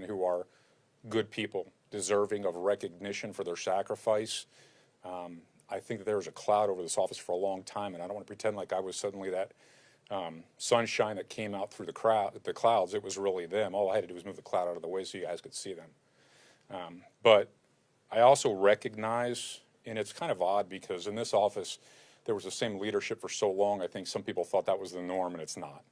who are good people, deserving of recognition for their sacrifice. I think that there was a cloud over this office for a long time, and I don't want to pretend like I was suddenly that sunshine that came out through the clouds. It was really them. All I had to do was move the cloud out of the way so you guys could see them. But I also recognize, and it's kind of odd because in this office, there was the same leadership for so long. I think some people thought that was the norm, and it's not.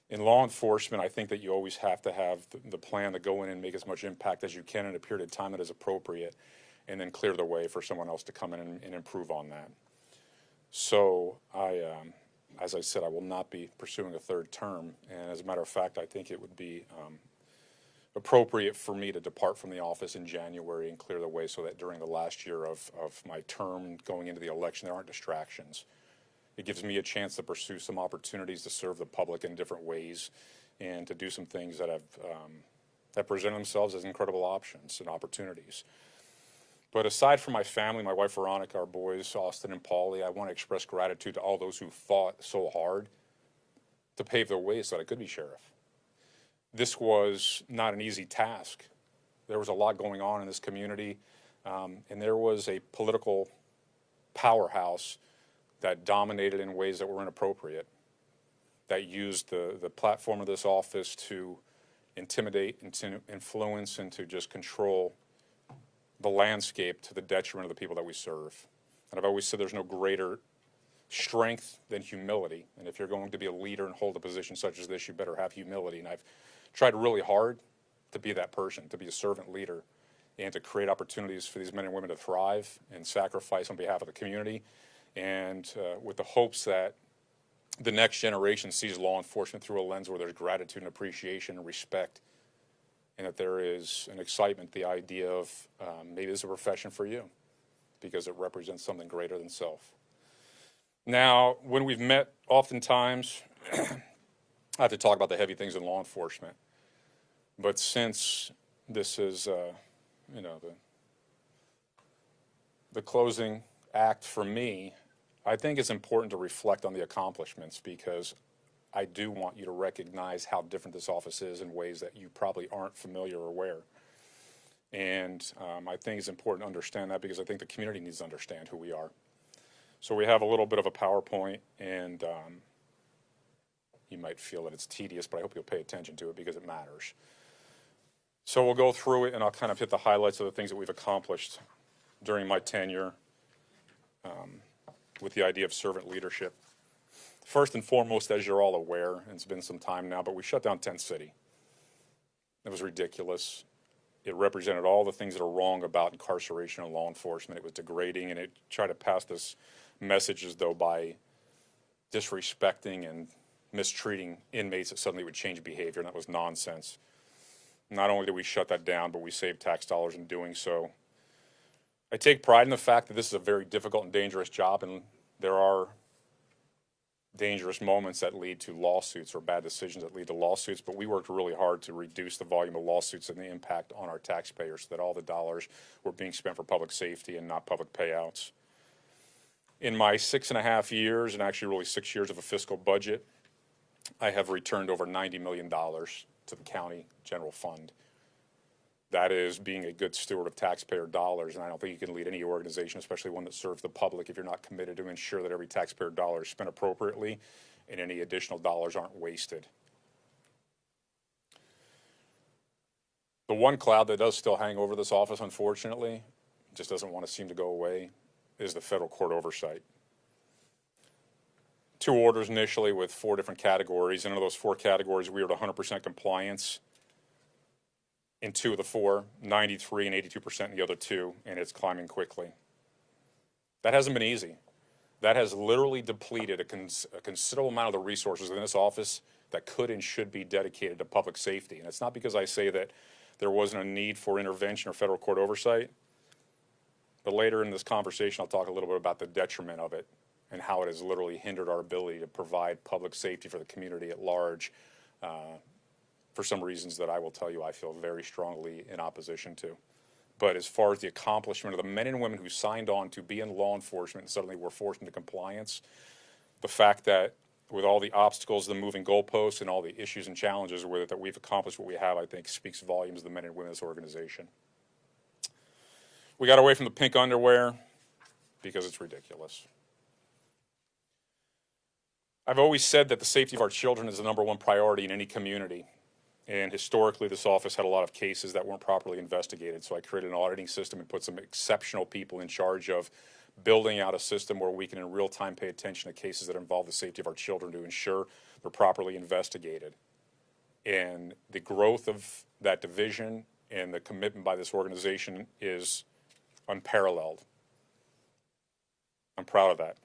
In law enforcement, I think that you always have to have the plan to go in and make as much impact as you can in a period of time that is appropriate, and then clear the way for someone else to come in and improve on that. So as I said, I will not be pursuing a third term, and as a matter of fact, I think it would be appropriate for me to depart from the office in January and clear the way so that during the last year of my term going into the election, there aren't distractions. It gives me a chance to pursue some opportunities to serve the public in different ways and to do some things that have that present themselves as incredible options and opportunities. But aside from my family, my wife Veronica, our boys Austin and Paulie, I want to express gratitude to all those who fought so hard to pave the way so that I could be sheriff. This was not an easy task. There was a lot going on in this community, and there was a political powerhouse that dominated in ways that were inappropriate, that used the platform of this office to intimidate and to influence and to just control the landscape to the detriment of the people that we serve. And I've always said there's no greater strength than humility. And if you're going to be a leader and hold a position such as this, you better have humility. And I've tried really hard to be that person, to be a servant leader, and to create opportunities for these men and women to thrive and sacrifice on behalf of the community, and with the hopes that the next generation sees law enforcement through a lens where there's gratitude and appreciation and respect, and that there is an excitement, the idea of maybe this is a profession for you because it represents something greater than self. Now, when we've met, oftentimes, I have to talk about the heavy things in law enforcement. But since this is, the closing act for me, I think it's important to reflect on the accomplishments because I do want you to recognize how different this office is in ways that you probably aren't familiar or aware. And I think it's important to understand that because I think the community needs to understand who we are. So we have a little bit of a PowerPoint, and you might feel that it's tedious, but I hope you'll pay attention to it because it matters. So we'll go through it, and I'll kind of hit the highlights of the things that we've accomplished during my tenure with the idea of servant leadership. First and foremost, as you're all aware, and it's been some time now, but we shut down Tent City. It was ridiculous. It represented all the things that are wrong about incarceration and law enforcement. It was degrading, and it tried to pass this message as though by disrespecting and mistreating inmates that suddenly would change behavior, and that was nonsense. Not only did we shut that down, but we saved tax dollars in doing so. I take pride in the fact that this is a very difficult and dangerous job, and there are dangerous moments that lead to lawsuits or bad decisions that lead to lawsuits, but we worked really hard to reduce the volume of lawsuits and the impact on our taxpayers so that all the dollars were being spent for public safety and not public payouts. In my 6.5 years, and actually really 6 years of a fiscal budget, I have returned over $90 million to the county general fund. That is being a good steward of taxpayer dollars, and I don't think you can lead any organization, especially one that serves the public, if you're not committed to ensure that every taxpayer dollar is spent appropriately and any additional dollars aren't wasted. The one cloud that does still hang over this office, unfortunately, just doesn't want to seem to go away, is the federal court oversight. 2 orders initially with 4 different categories, and in those 4 categories we were at 100% compliance in 2 of the 4, 93 and 82% in the other 2, and it's climbing quickly. That hasn't been easy. That has literally depleted a considerable amount of the resources in this office that could and should be dedicated to public safety. And it's not because I say that there wasn't a need for intervention or federal court oversight, but later in this conversation I'll talk a little bit about the detriment of it and how it has literally hindered our ability to provide public safety for the community at large for some reasons that I will tell you I feel very strongly in opposition to. But as far as the accomplishment of the men and women who signed on to be in law enforcement and suddenly were forced into compliance, the fact that with all the obstacles, the moving goalposts, and all the issues and challenges with it, that we've accomplished what we have, I think speaks volumes of the men and women of this organization. We got away from the pink underwear because it's ridiculous. I've always said that the safety of our children is the #1 priority in any community. And historically, this office had a lot of cases that weren't properly investigated. So I created an auditing system and put some exceptional people in charge of building out a system where we can in real time pay attention to cases that involve the safety of our children to ensure they're properly investigated. And the growth of that division and the commitment by this organization is unparalleled. I'm proud of that.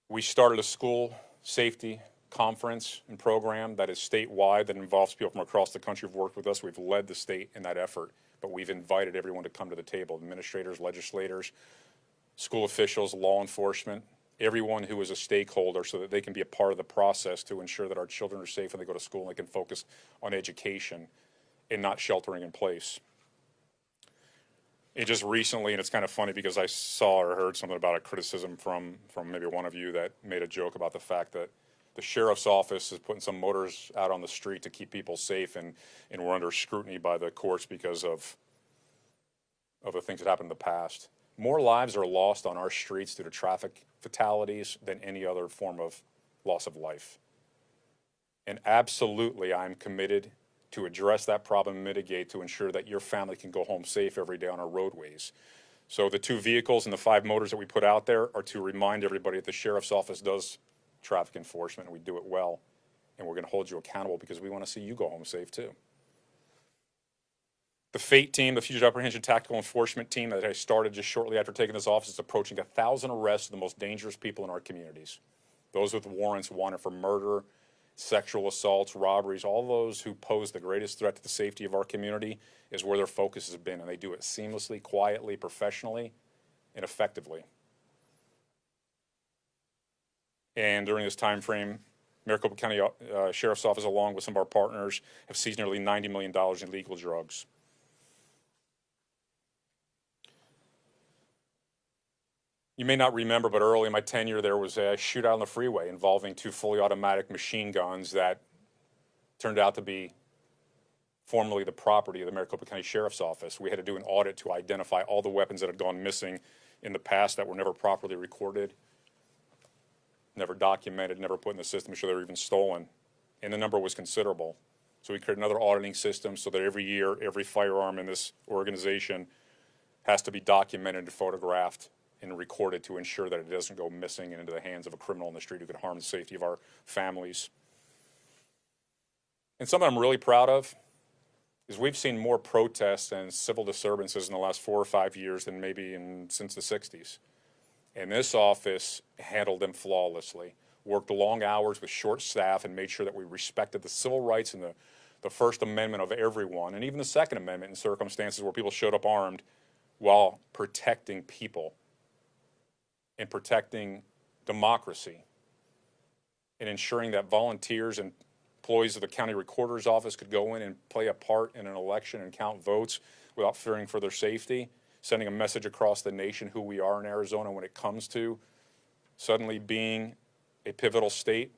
We started a school safety conference and program that is statewide, that involves people from across the country who've worked with us. We've led the state in that effort, but we've invited everyone to come to the table: administrators, legislators, school officials, law enforcement, everyone who is a stakeholder, so that they can be a part of the process to ensure that our children are safe when they go to school and they can focus on education and not sheltering in place. And just recently, and it's kind of funny because I saw or heard something about a criticism from maybe one of you that made a joke about the fact that the sheriff's office is putting some motors out on the street to keep people safe, and we're under scrutiny by the courts because of the things that happened in the past. More lives are lost on our streets due to traffic fatalities than any other form of loss of life. And absolutely, I'm committed to address that problem and mitigate, to ensure that your family can go home safe every day on our roadways. So the 2 vehicles and the 5 motors that we put out there are to remind everybody that the sheriff's office does traffic enforcement, and we do it well, and we're going to hold you accountable because we want to see you go home safe too. The FATE team, the Fugitive Apprehension Tactical Enforcement team that I started just shortly after taking this office, is approaching 1,000 arrests of the most dangerous people in our communities. Those with warrants wanted for murder, sexual assaults, robberies, all those who pose the greatest threat to the safety of our community is where their focus has been, and they do it seamlessly, quietly, professionally, and effectively. And during this time frame, Maricopa County Sheriff's Office, along with some of our partners, have seized nearly $90 million in illegal drugs. You may not remember, but early in my tenure, there was a shootout on the freeway involving 2 fully automatic machine guns that turned out to be formerly the property of the Maricopa County Sheriff's Office. We had to do an audit to identify all the weapons that had gone missing in the past that were never properly recorded, never documented, never put in the system to show they were even stolen. And the number was considerable. So we created another auditing system so that every year, every firearm in this organization has to be documented and photographed and recorded to ensure that it doesn't go missing and into the hands of a criminal in the street who could harm the safety of our families. And something I'm really proud of is we've seen more protests and civil disturbances in the last 4 or 5 years than maybe since the 60s. And this office handled them flawlessly, worked long hours with short staff, and made sure that we respected the civil rights and the First Amendment of everyone, and even the Second Amendment in circumstances where people showed up armed, while protecting people and protecting democracy and ensuring that volunteers and employees of the county recorder's office could go in and play a part in an election and count votes without fearing for their safety, sending a message across the nation who we are in Arizona when it comes to suddenly being a pivotal state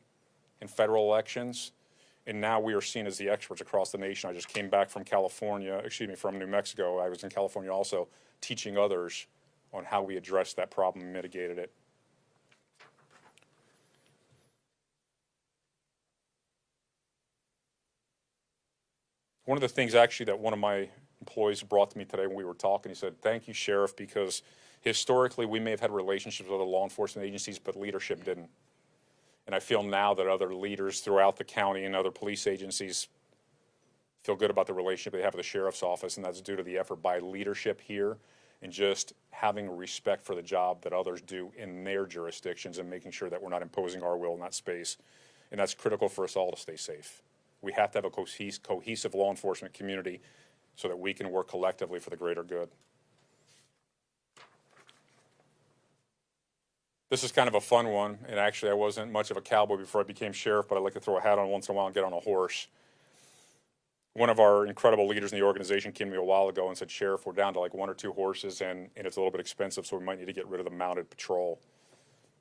in federal elections. And now we are seen as the experts across the nation. I just came back from from New Mexico. I was in California also, teaching others on how we addressed that problem and mitigated it. One of the things actually that one of my employees brought to me today when we were talking, he said, "Thank you, Sheriff, because historically we may have had relationships with other law enforcement agencies, but leadership didn't." And I feel now that other leaders throughout the county and other police agencies feel good about the relationship they have with the Sheriff's Office, and that's due to the effort by leadership here and just having respect for the job that others do in their jurisdictions and making sure that we're not imposing our will in that space. And that's critical for us all to stay safe. We have to have a cohesive law enforcement community so that we can work collectively for the greater good. This is kind of a fun one, and actually I wasn't much of a cowboy before I became sheriff, but I like to throw a hat on once in a while and get on a horse. One of our incredible leaders in the organization came to me a while ago and said, "Sheriff, we're down to like 1 or 2 horses, and it's a little bit expensive, so we might need to get rid of the mounted patrol."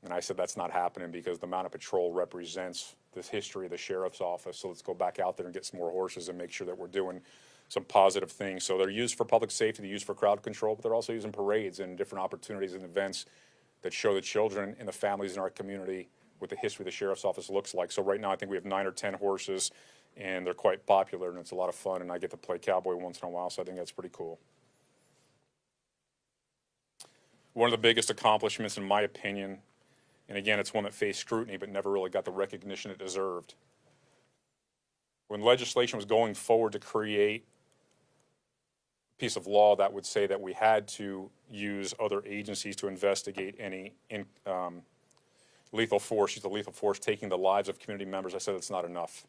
And I said, that's not happening because the amount of patrol represents this history of the sheriff's office. So let's go back out there and get some more horses and make sure that we're doing some positive things. So they're used for public safety, they're used for crowd control, but they're also used in parades and different opportunities and events that show the children and the families in our community what the history of the sheriff's office looks like. So right now I think we have 9 or 10 horses, and they're quite popular, and it's a lot of fun, and I get to play cowboy once in a while, so I think that's pretty cool. One of the biggest accomplishments, in my opinion, and again, it's one that faced scrutiny but never really got the recognition it deserved. When legislation was going forward to create a piece of law that would say that we had to use other agencies to investigate any lethal force, use the lethal force taking the lives of community members, I said it's not enough.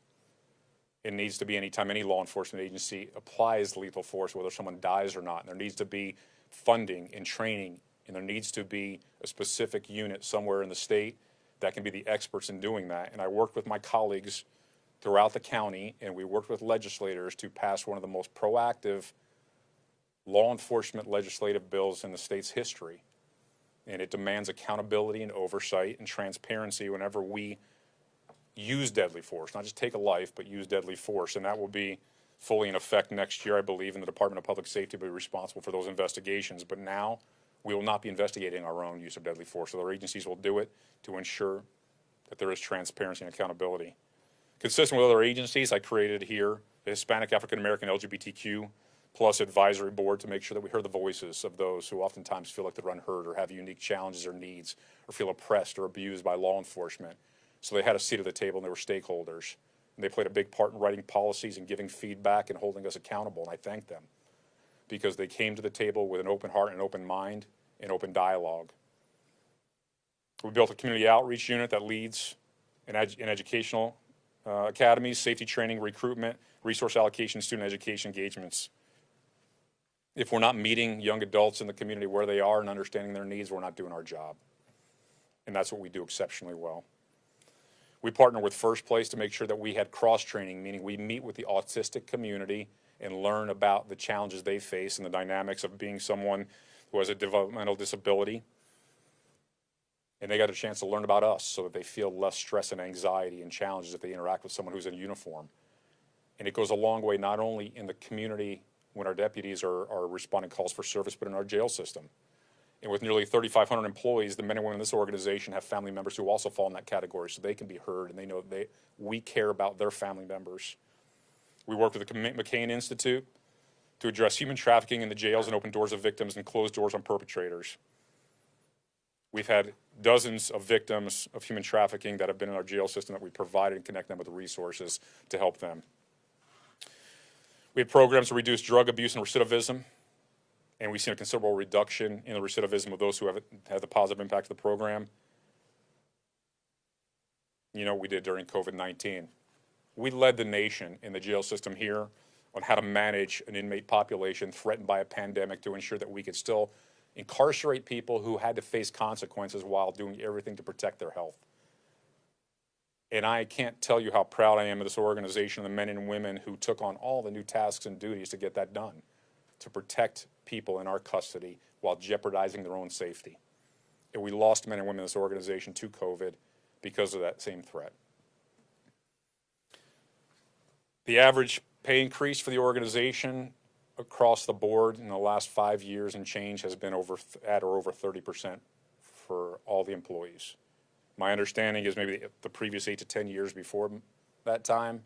It needs to be anytime any law enforcement agency applies lethal force, whether someone dies or not. And there needs to be funding and training, and there needs to be a specific unit somewhere in the state that can be the experts in doing that. And I worked with my colleagues throughout the county, and we worked with legislators to pass one of the most proactive law enforcement legislative bills in the state's history. And it demands accountability and oversight and transparency whenever we use deadly force, not just take a life, but use deadly force. And that will be fully in effect next year, I believe, and the Department of Public Safety will be responsible for those investigations. But now we will not be investigating our own use of deadly force. So our agencies will do it to ensure that there is transparency and accountability. Consistent with other agencies, I created here the Hispanic, African American, LGBTQ plus advisory board to make sure that we hear the voices of those who oftentimes feel like they're unheard or have unique challenges or needs or feel oppressed or abused by law enforcement. So they had a seat at the table, and they were stakeholders. And they played a big part in writing policies and giving feedback and holding us accountable, and I thank them because they came to the table with an open heart and an open mind and open dialogue. We built a community outreach unit that leads in educational academies, safety training, recruitment, resource allocation, student education engagements. If we're not meeting young adults in the community where they are and understanding their needs, we're not doing our job. And that's what we do exceptionally well. We partner with First Place to make sure that we had cross-training, meaning we meet with the autistic community and learn about the challenges they face and the dynamics of being someone who has a developmental disability. And they got a chance to learn about us so that they feel less stress and anxiety and challenges if they interact with someone who's in uniform. And it goes a long way not only in the community when our deputies are responding calls for service, but in our jail system. And with nearly 3,500 employees, the men and women in this organization have family members who also fall in that category, so they can be heard and they know we care about their family members. We work with the McCain Institute to address human trafficking in the jails and open doors of victims and close doors on perpetrators. We've had dozens of victims of human trafficking that have been in our jail system that we provided and connect them with the resources to help them. We have programs to reduce drug abuse and recidivism. And we've seen a considerable reduction in the recidivism of those who have had the positive impact of the program. You know what we did during COVID-19. We led the nation in the jail system here on how to manage an inmate population threatened by a pandemic to ensure that we could still incarcerate people who had to face consequences while doing everything to protect their health. And I can't tell you how proud I am of this organization, the men and women who took on all the new tasks and duties to get that done, to protect people in our custody while jeopardizing their own safety. And we lost men and women in this organization to COVID because of that same threat. The average pay increase for the organization across the board in the last 5 years and change has been over 30% for all the employees. My understanding is maybe the previous 8 to 10 years before that time,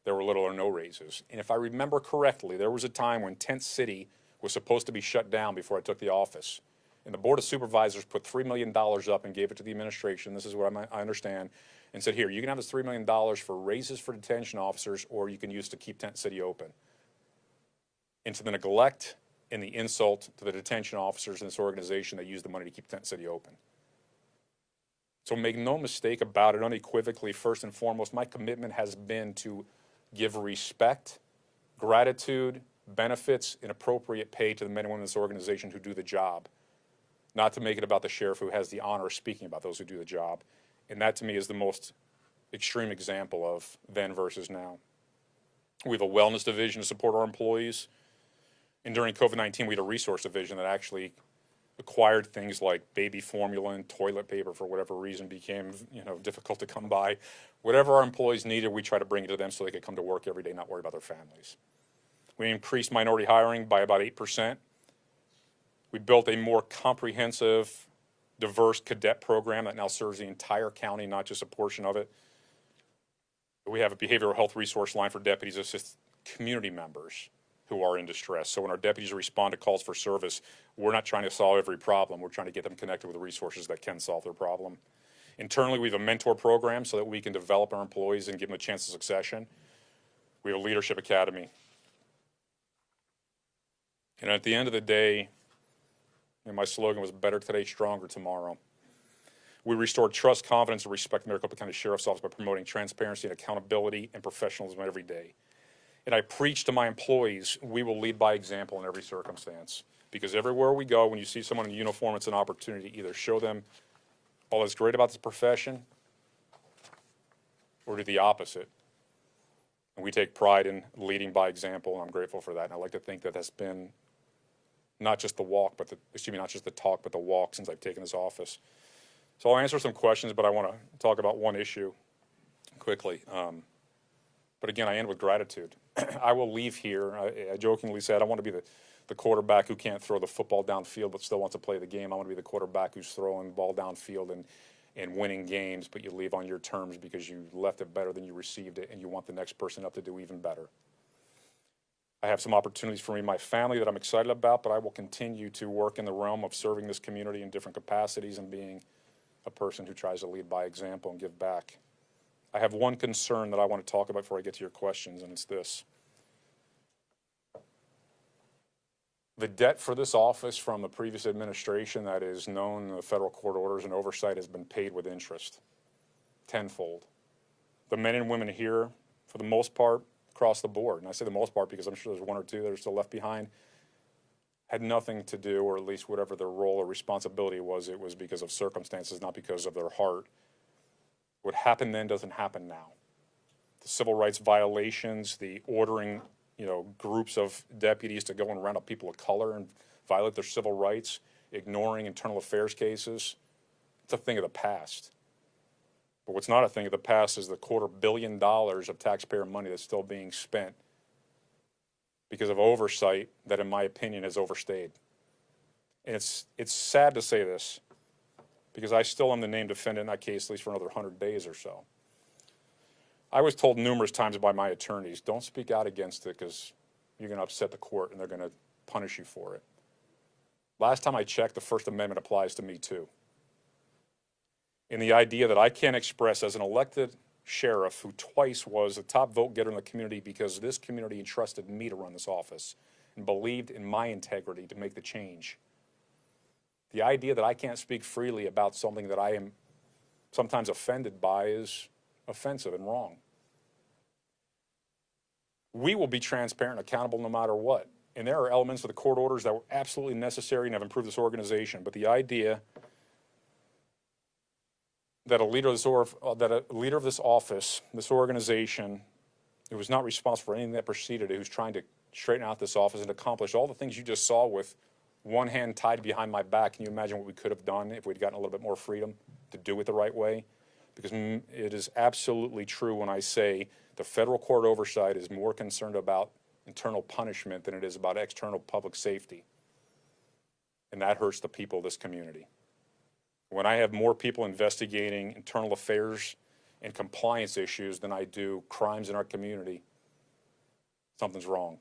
there were little or no raises. And if I remember correctly, there was a time when Tent City was supposed to be shut down before I took the office. And the Board of Supervisors put $3 million up and gave it to the administration, this is what I understand, and said, here, you can have this $3 million for raises for detention officers, or you can use it to keep Tent City open. And to the neglect and the insult to the detention officers in this organization that used the money to keep Tent City open. So make no mistake about it, unequivocally, first and foremost, my commitment has been to give respect, gratitude, benefits, and appropriate pay to the men and women in this organization who do the job, not to make it about the sheriff who has the honor of speaking about those who do the job. And that, to me, is the most extreme example of then versus now. We have a wellness division to support our employees. And during COVID-19, we had a resource division that actually acquired things like baby formula and toilet paper for whatever reason became, difficult to come by. Whatever our employees needed, we try to bring it to them so they could come to work every day, not worry about their families. We increased minority hiring by about 8%. We built a more comprehensive, diverse cadet program that now serves the entire county, not just a portion of it. We have a behavioral health resource line for deputies to assist community members who are in distress. So when our deputies respond to calls for service, we're not trying to solve every problem. We're trying to get them connected with resources that can solve their problem. Internally, we have a mentor program so that we can develop our employees and give them a chance of succession. We have a leadership academy. And at the end of the day, my slogan was better today, stronger tomorrow. We restored trust, confidence, and respect in the Maricopa County Sheriff's Office by promoting transparency and accountability and professionalism every day. And I preach to my employees, we will lead by example in every circumstance. Because everywhere we go, when you see someone in uniform, it's an opportunity to either show them all that's great about this profession or do the opposite. And we take pride in leading by example, and I'm grateful for that. And I like to think that that's been not just the walk, but not just the talk, but the walk since I've taken this office. So I'll answer some questions, but I want to talk about one issue quickly. But again, I end with gratitude. I will leave here. I jokingly said I want to be the quarterback who can't throw the football downfield but still wants to play the game. I want to be the quarterback who's throwing the ball downfield and winning games, but you leave on your terms because you left it better than you received it, and you want the next person up to do even better. I have some opportunities for me and my family that I'm excited about, but I will continue to work in the realm of serving this community in different capacities and being a person who tries to lead by example and give back. I have one concern that I want to talk about before I get to your questions, and it's this. The debt for this office from the previous administration that is known in the federal court orders and oversight has been paid with interest, tenfold. The men and women here, for the most part, across the board, and I say the most part because I'm sure there's one or two that are still left behind, had nothing to do, or at least whatever their role or responsibility was, it was because of circumstances, not because of their heart. What happened then doesn't happen now. The civil rights violations, the ordering, groups of deputies to go and round up people of color and violate their civil rights, ignoring internal affairs cases, it's a thing of the past. But what's not a thing of the past is the $250 million of taxpayer money that's still being spent because of oversight that, in my opinion, is overstayed. And it's sad to say this because I still am the named defendant in that case at least for another 100 days or so. I was told numerous times by my attorneys, don't speak out against it because you're going to upset the court and they're going to punish you for it. Last time I checked, the First Amendment applies to me too. And the idea that I can't express as an elected sheriff who twice was a top vote getter in the community because this community entrusted me to run this office and believed in my integrity to make the change. The idea that I can't speak freely about something that I am sometimes offended by is offensive and wrong. We will be transparent and accountable no matter what. And there are elements of the court orders that were absolutely necessary and have improved this organization. But the idea that a leader of this office, this organization, who was not responsible for anything that preceded it, who's trying to straighten out this office and accomplish all the things you just saw with one hand tied behind my back, can you imagine what we could have done if we'd gotten a little bit more freedom to do it the right way? Because it is absolutely true when I say the federal court oversight is more concerned about internal punishment than it is about external public safety. And that hurts the people of this community. When I have more people investigating internal affairs and compliance issues than I do crimes in our community, something's wrong.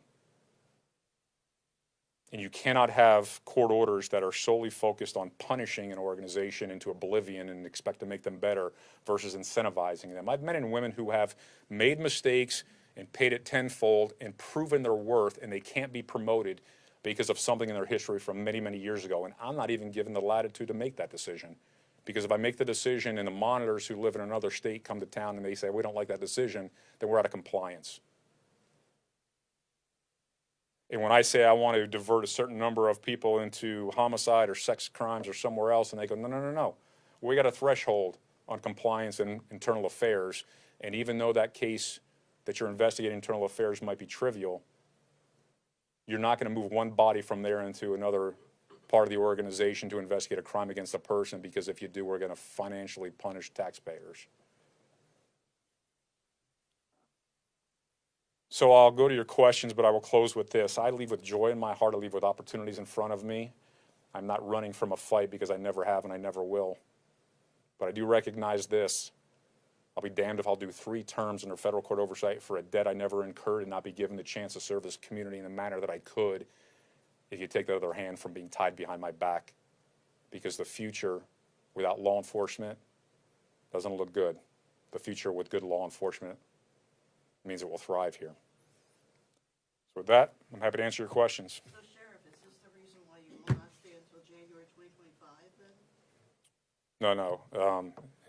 And you cannot have court orders that are solely focused on punishing an organization into oblivion and expect to make them better versus incentivizing them. I've met men and women who have made mistakes and paid it tenfold and proven their worth, and they can't be promoted because of something in their history from many, many years ago. And I'm not even given the latitude to make that decision. Because if I make the decision and the monitors who live in another state come to town and they say, we don't like that decision, then we're out of compliance. And when I say I want to divert a certain number of people into homicide or sex crimes or somewhere else, and they go, no. We got a threshold on compliance and internal affairs. And even though that case that you're investigating internal affairs might be trivial, you're not going to move one body from there into another part of the organization to investigate a crime against a person, because if you do, we're going to financially punish taxpayers. So I'll go to your questions, but I will close with this. I leave with joy in my heart. I leave with opportunities in front of me. I'm not running from a fight, because I never have and I never will. But I do recognize this. I'll be damned if I'll do 3 terms under federal court oversight for a debt I never incurred and not be given the chance to serve this community in the manner that I could if you take the other hand from being tied behind my back. Because the future without law enforcement doesn't look good. The future with good law enforcement means it will thrive here. So with that, I'm happy to answer your questions. So, Sheriff, is this the reason why you will not stay until January 2025 then? No.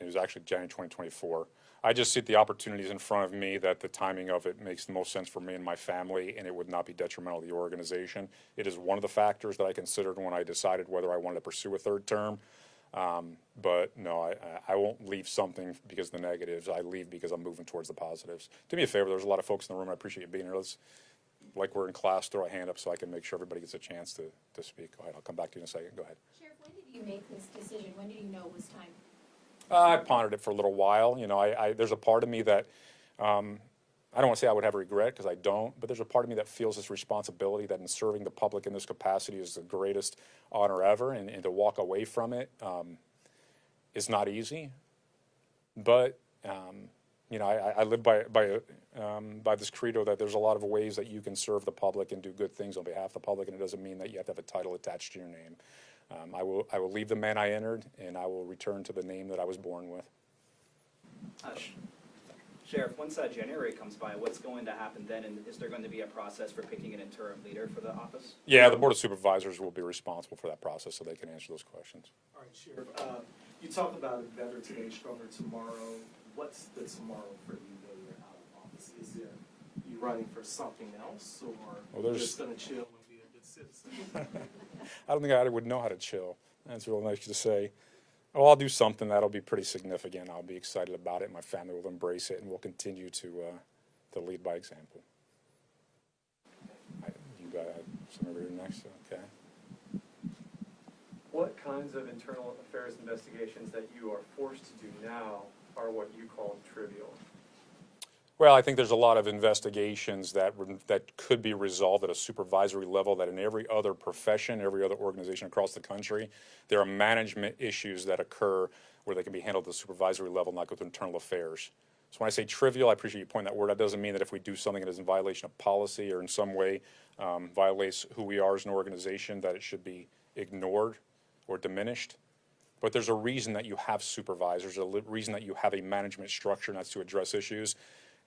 It was actually January 2024. I just see the opportunities in front of me that the timing of it makes the most sense for me and my family, and it would not be detrimental to the organization. It is one of the factors that I considered when I decided whether I wanted to pursue a 3rd term. But no, I won't leave something because of the negatives. I leave because I'm moving towards the positives. Do me a favor, there's a lot of folks in the room. I appreciate you being here. Let's, like we're in class, throw a hand up so I can make sure everybody gets a chance to speak. Go ahead, I'll come back to you in a second. Go ahead. Sheriff, when did you make this decision? When did you know it was time? I pondered it for a little while. You know, there's a part of me that, I don't want to say I would have regret, because I don't, but there's a part of me that feels this responsibility that in serving the public in this capacity is the greatest honor ever, and to walk away from it is not easy. But, you know, I live by this credo that there's a lot of ways that you can serve the public and do good things on behalf of the public, and it doesn't mean that you have to have a title attached to your name. I will leave the man I entered, and I will return to the name that I was born with. Sheriff, once January comes by, what's going to happen then, and is there going to be a process for picking an interim leader for the office? Yeah, the Board of Supervisors will be responsible for that process, so they can answer those questions. All right, Sheriff, you talk about it better today, stronger tomorrow. What's the tomorrow for you when you're out of office? Is there, you running for something else, or you're just going to chill and be a good citizen? I don't think I would know how to chill. That's real nice to say. Oh, I'll do something that'll be pretty significant. I'll be excited about it. My family will embrace it, and we'll continue to lead by example. You got some over here next, okay? What kinds of internal affairs investigations that you are forced to do now are what you call trivial? Well, I think there's a lot of investigations that could be resolved at a supervisory level that in every other profession, every other organization across the country, there are management issues that occur where they can be handled at the supervisory level, not go through internal affairs. So when I say trivial, I appreciate you pointing that word. That doesn't mean that if we do something that is in violation of policy or in some way violates who we are as an organization, that it should be ignored or diminished. But there's a reason that you have supervisors, a reason that you have a management structure, and that's to address issues.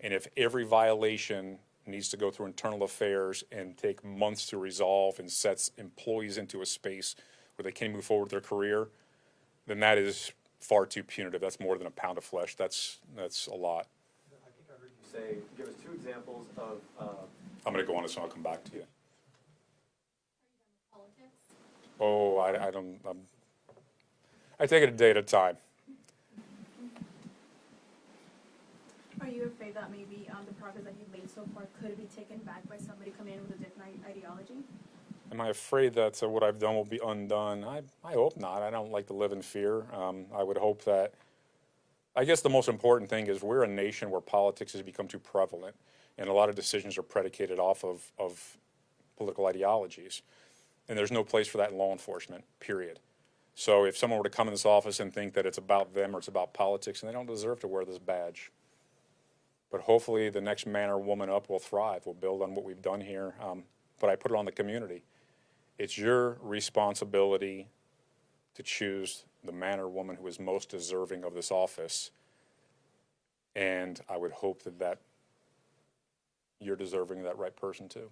And if every violation needs to go through internal affairs and take months to resolve and sets employees into a space where they can't move forward with their career, then that is far too punitive. That's more than a pound of flesh. That's a lot. I think I heard you say, give us 2 examples of... I'm going to go on this and I'll come back to you. Politics? Oh, I take it a day at a time. Are you afraid that maybe the progress that you've made so far could be taken back by somebody coming in with a different ideology? Am I afraid that what I've done will be undone? I hope not. I don't like to live in fear. I would hope that, I guess the most important thing is we're a nation where politics has become too prevalent, and a lot of decisions are predicated off of political ideologies. And there's no place for that in law enforcement, period. So if someone were to come in this office and think that it's about them or it's about politics, and they don't deserve to wear this badge. But hopefully the next man or woman up will thrive. We'll build on what we've done here. But I put it on the community. It's your responsibility to choose the man or woman who is most deserving of this office. And I would hope that you're deserving of that right person too.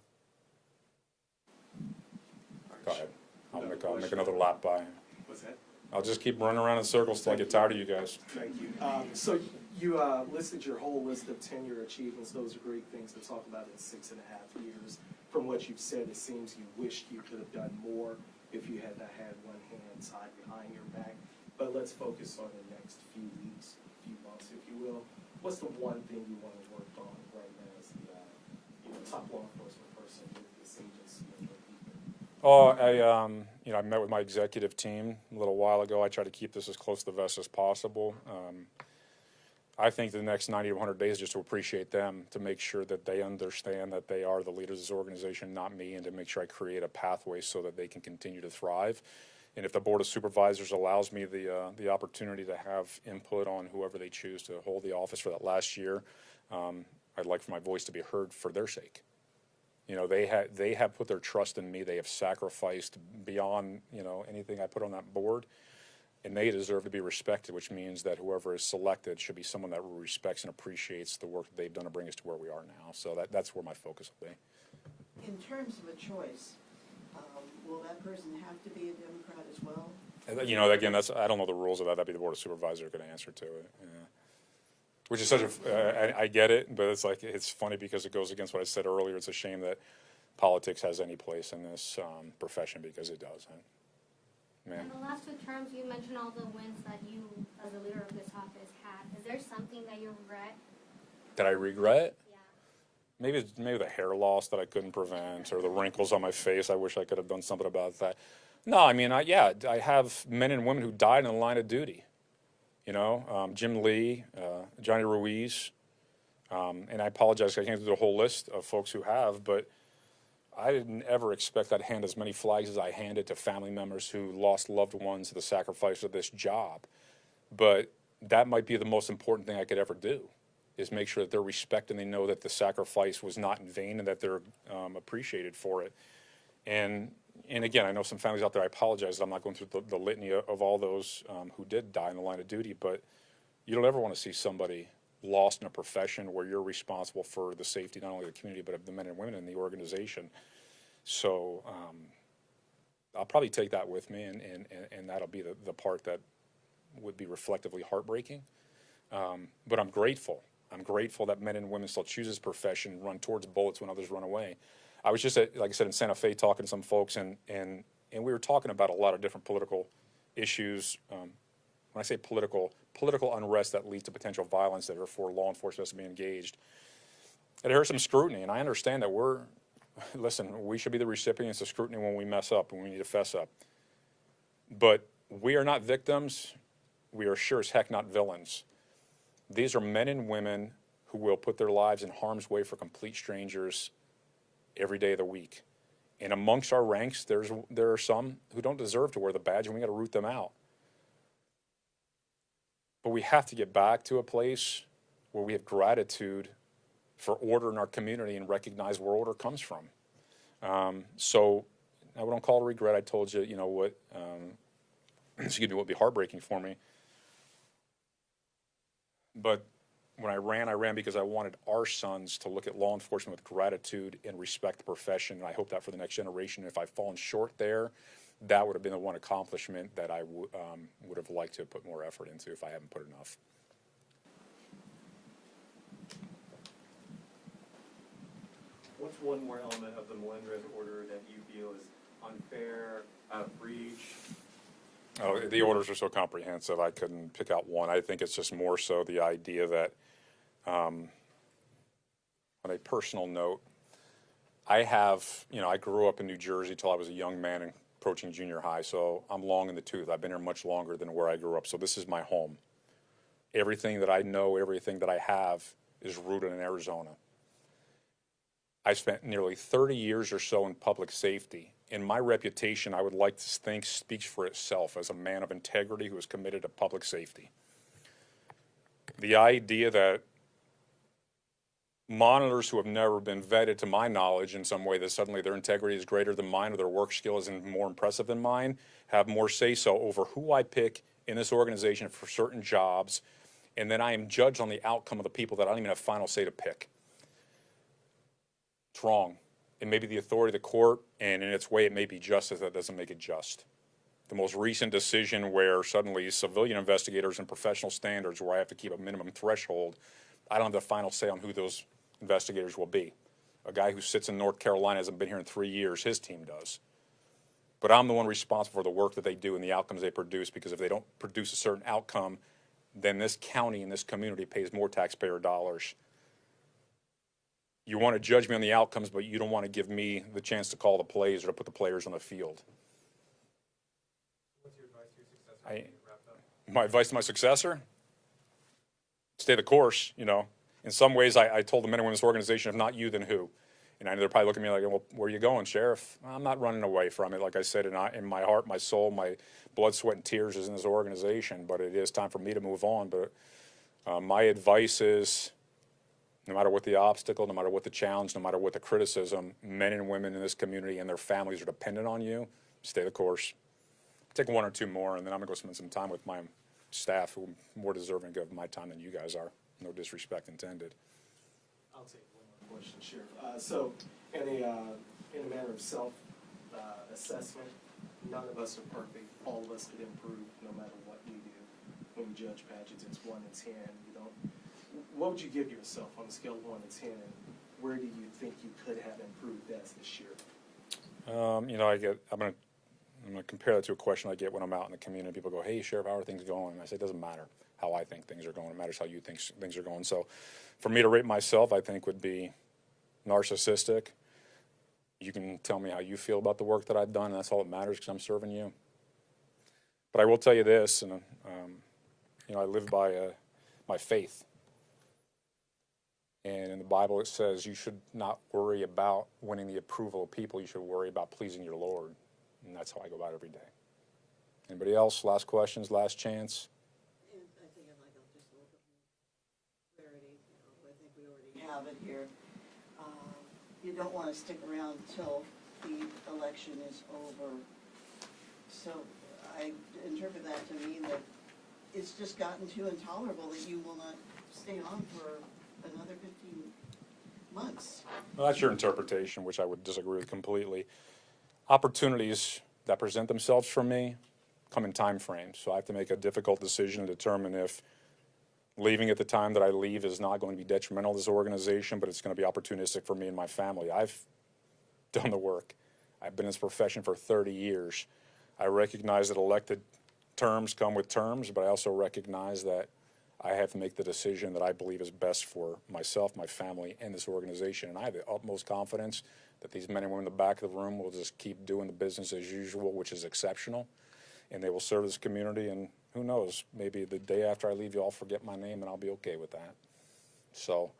Go ahead. I'll make another lap by. What's that? I'll just keep running around in circles till I get tired of you guys. Thank you. So you listed your whole list of 10-year achievements. Those are great things to talk about in 6.5 years. From what you've said, it seems you wished you could have done more if you had not had one hand tied behind your back. But let's focus on the next few weeks, few months, if you will. What's the one thing you want to work on right now as the top law enforcement person with this agency and your people? Oh, I met with my executive team a little while ago. I try to keep this as close to the vest as possible. I think the next 90 to 100 days just to appreciate them, to make sure that they understand that they are the leaders of this organization, not me, and to make sure I create a pathway so that they can continue to thrive. And if the Board of Supervisors allows me the opportunity to have input on whoever they choose to hold the office for that last year, I'd like for my voice to be heard for their sake. You know, they have put their trust in me. They have sacrificed beyond, anything I put on that board, and they deserve to be respected, which means that whoever is selected should be someone that respects and appreciates the work that they've done to bring us to where we are now. So that's where my focus will be. In terms of a choice, will that person have to be a Democrat as well? And, again, I don't know the rules of that. That'd be the Board of Supervisors are going to answer to it. Yeah. Which is such I get it, but it's funny because it goes against what I said earlier. It's a shame that politics has any place in this profession, because it does. Man. In the last 2 terms, you mentioned all the wins that you, as a leader of this office, had. Is there something that you regret? Did I regret? Yeah. Maybe the hair loss that I couldn't prevent, or the wrinkles on my face. I wish I could have done something about that. No, I mean, I have men and women who died in the line of duty. Jim Lee, Johnny Ruiz, and I apologize, I can't do the whole list of folks who have, but I didn't ever expect I'd hand as many flags as I handed to family members who lost loved ones to the sacrifice of this job. But that might be the most important thing I could ever do, is make sure that they're respected and they know that the sacrifice was not in vain and that they're appreciated for it. And again, I know some families out there, I apologize that I'm not going through the litany of all those who did die in the line of duty, but you don't ever want to see somebody lost in a profession where you're responsible for the safety, not only of the community, but of the men and women in the organization. So I'll probably take that with me, and that'll be the part that would be reflectively heartbreaking. But I'm grateful. I'm grateful that men and women still choose this profession and run towards bullets when others run away. I was just, like I said, in Santa Fe talking to some folks, and we were talking about a lot of different political issues. When I say political unrest that leads to potential violence, that are for law enforcement to be engaged. And there's some scrutiny, and I understand that we should be the recipients of scrutiny when we mess up, when we need to fess up. But we are not victims. We are sure as heck not villains. These are men and women who will put their lives in harm's way for complete strangers every day of the week. And amongst our ranks, there are some who don't deserve to wear the badge, and we got to root them out. But we have to get back to a place where we have gratitude for order in our community and recognize where order comes from. So I don't call it regret. I told you, what, what would be heartbreaking for me. But when I ran because I wanted our sons to look at law enforcement with gratitude and respect the profession. And I hope that for the next generation. If I've fallen short there, that would have been the one accomplishment that I would have liked to have put more effort into if I haven't put enough. What's one more element of the Melendrez order that you feel is unfair, out of reach? Oh, the orders are so comprehensive, I couldn't pick out one. I think it's just more so the idea that, on a personal note, I grew up in New Jersey till I was a young man and approaching junior high, so I'm long in the tooth. I've been here much longer than where I grew up, so this is my home. Everything that I know, everything that I have is rooted in Arizona. I spent nearly 30 years or so in public safety. And my reputation, I would like to think, speaks for itself as a man of integrity who is committed to public safety. The idea that monitors who have never been vetted, to my knowledge, in some way, that suddenly their integrity is greater than mine or their work skill is more impressive than mine, have more say-so over who I pick in this organization for certain jobs, and then I am judged on the outcome of the people that I don't even have final say to pick. It's wrong. It may be the authority of the court, and in its way it may be justice. That doesn't make it just. The most recent decision where suddenly civilian investigators and professional standards, where I have to keep a minimum threshold, I don't have the final say on who those investigators will be. A guy who sits in North Carolina hasn't been here in 3 years, his team does. But I'm the one responsible for the work that they do and the outcomes they produce, because if they don't produce a certain outcome, then this county and this community pays more taxpayer dollars. you want to judge me on the outcomes, but you don't want to give me the chance to call the plays or to put the players on the field. What's your advice to your successor when you wrap up? My advice to my successor? Stay the course, you know. In some ways, I told the men and women in this organization, if not you, then who? And I know they're probably looking at me like, well, where are you going, Sheriff? I'm not running away from it. Like I said, in my heart, my soul, my blood, sweat, and tears is in this organization, but it is time for me to move on. But my advice is, no matter what the obstacle, no matter what the challenge, no matter what the criticism, men and women in this community and their families are dependent on you, stay the course. Take one or two more, and then I'm going to go spend some time with my staff who are more deserving of my time than you guys are. No disrespect intended. I'll take one more question, Sheriff. So, in a matter of self-assessment, none of us are perfect. All of us could improve no matter what we do. When we judge pageants, it's 1 to 10. You don't. What would you give yourself on a scale of 1 to 10, and where do you think you could have improved as this year? You know, I'm gonna compare that to a question I get when I'm out in the community. People go, "Hey, Sheriff, how are things going?" And I say, "It doesn't matter how I think things are going. It matters how you think things are going." So, for me to rate myself, I think would be narcissistic. You can tell me how you feel about the work that I've done, and that's all that matters because I'm serving you. But I will tell you this, and you know, I live by my faith. And in the Bible it says you should not worry about winning the approval of people. You should worry about pleasing your Lord. And that's how I go about every day. Anybody else? Last questions, last chance? And I think I'd like just a little bit more clarity. You know, I think we already have it here. You don't want to stick around till the election is over. So I interpret that to mean that it's just gotten too intolerable that you will not stay on for another 15 months. Well, that's your interpretation, which I would disagree with completely. Opportunities that present themselves for me come in time frames. So I have to make a difficult decision to determine if leaving at the time that I leave is not going to be detrimental to this organization, but it's going to be opportunistic for me and my family. I've done the work. I've been in this profession for 30 years. I recognize that elected terms come with terms, but I also recognize that I have to make the decision that I believe is best for myself, my family, and this organization. And I have the utmost confidence that these men and women in the back of the room will just keep doing the business as usual, which is exceptional. And they will serve this community, and who knows, maybe the day after I leave, you all forget my name, and I'll be okay with that. So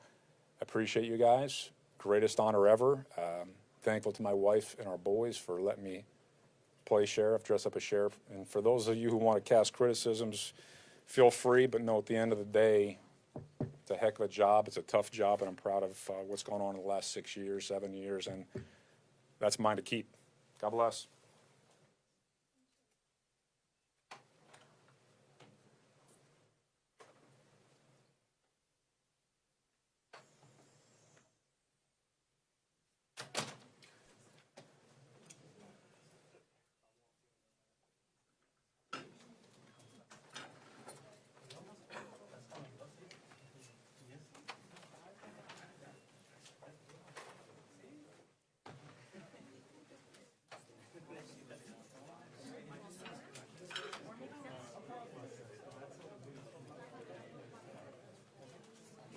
I appreciate you guys. Greatest honor ever. Thankful to my wife and our boys for letting me play sheriff, dress up as sheriff. And for those of you who want to cast criticisms, feel free, but know at the end of the day, it's a heck of a job. It's a tough job, and I'm proud of what's going on in the last 6 years, 7 years, and that's mine to keep. God bless.